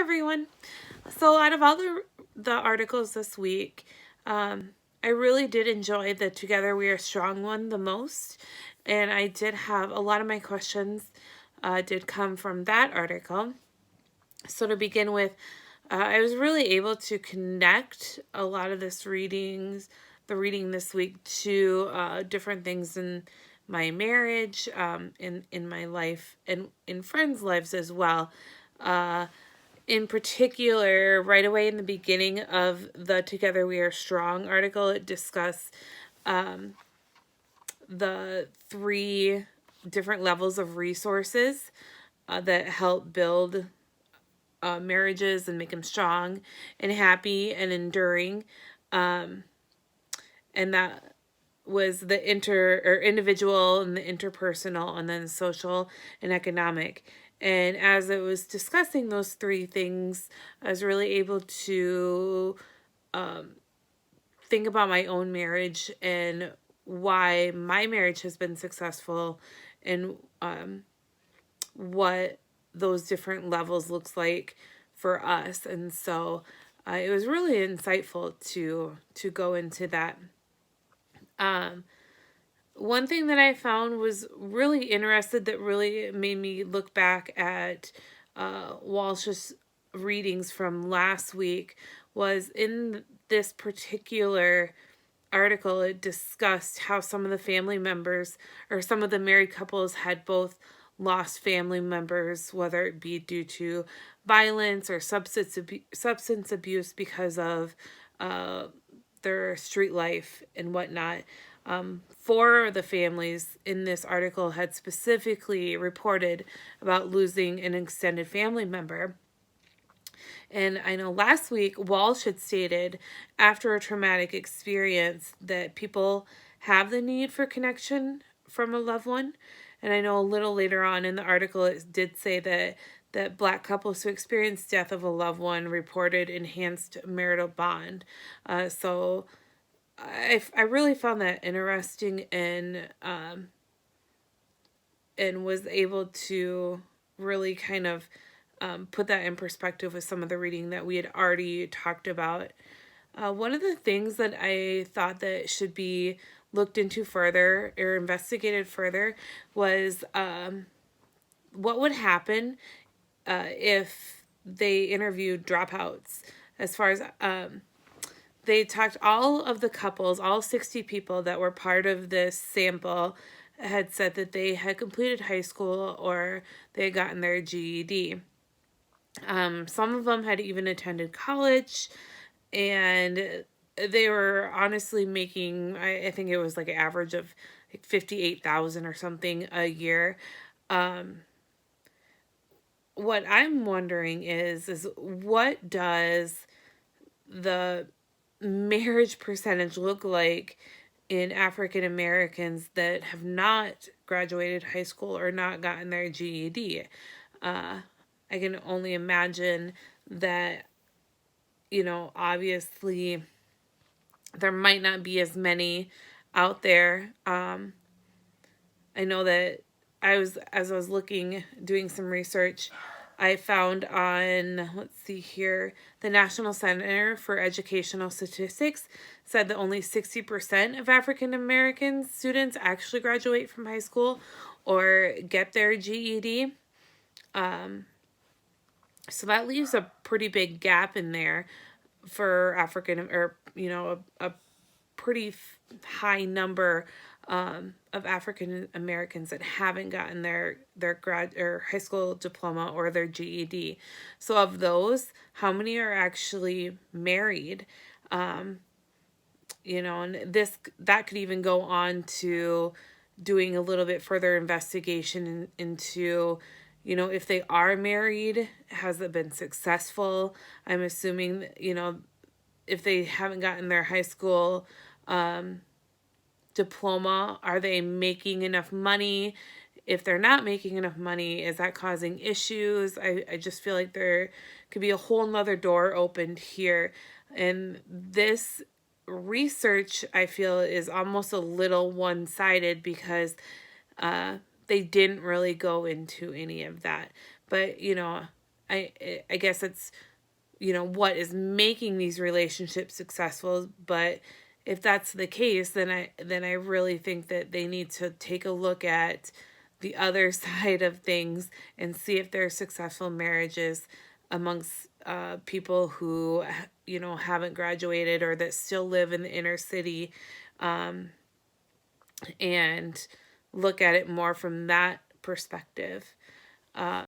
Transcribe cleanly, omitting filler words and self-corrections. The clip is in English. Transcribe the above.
everyone. So out of all the articles this week, I really did enjoy the Together We Are Strong one the most, and I did have a lot of my questions did come from that article. So to begin with, I was really able to connect a lot of the reading this week to different things in my marriage, in my life, and in friends' lives as well. In particular, right away in the beginning of the Together We Are Strong article, it discussed the three different levels of resources that help build marriages and make them strong and happy and enduring. And that was the individual and the interpersonal, and then social and economic. And as it was discussing those three things, I was really able to think about my own marriage and why my marriage has been successful, and what those different levels looks like for us. And so it was really insightful to go into that. One thing that I found was really interested, that really made me look back at Walsh's readings from last week, was in this particular article, it discussed how some of the family members, or some of the married couples, had both lost family members, whether it be due to violence or substance abuse because of their street life and whatnot. Four of the families in this article had specifically reported about losing an extended family member. And I know last week Walsh had stated, after a traumatic experience, that people have the need for connection from a loved one. And I know a little later on in the article it did say that Black couples who experienced death of a loved one reported enhanced marital bond. So I really found that interesting, and was able to really kind of put that in perspective with some of the reading that we had already talked about. One of the things that I thought that should be looked into further or investigated further was what would happen if they interviewed dropouts. As far as they talked, all of the couples, all 60 people that were part of this sample, had said that they had completed high school or they had gotten their GED. Some of them had even attended college, and they were honestly making, I think it was like an average of like 58,000 or something a year. What I'm wondering is what does the marriage percentage look like in African Americans that have not graduated high school or not gotten their GED? I can only imagine that, obviously there might not be as many out there. I know that as I was doing some research, I found on, let's see here, the National Center for Educational Statistics said that only 60% of African American students actually graduate from high school or get their GED. So that leaves a pretty big gap in there for a pretty high number of African Americans that haven't gotten their grad or high school diploma or their GED. So of those, how many are actually married? And that could even go on to doing a little bit further investigation into, if they are married, has it been successful? I'm assuming, if they haven't gotten their high school diploma, are they making enough money? If they're not making enough money, is that causing issues? I just feel like there could be a whole nother door opened here. And this research, I feel, is almost a little one-sided because they didn't really go into any of that. But, I guess it's, what is making these relationships successful. But if that's the case, then I really think that they need to take a look at the other side of things and see if there are successful marriages amongst people who haven't graduated or that still live in the inner city, and look at it more from that perspective.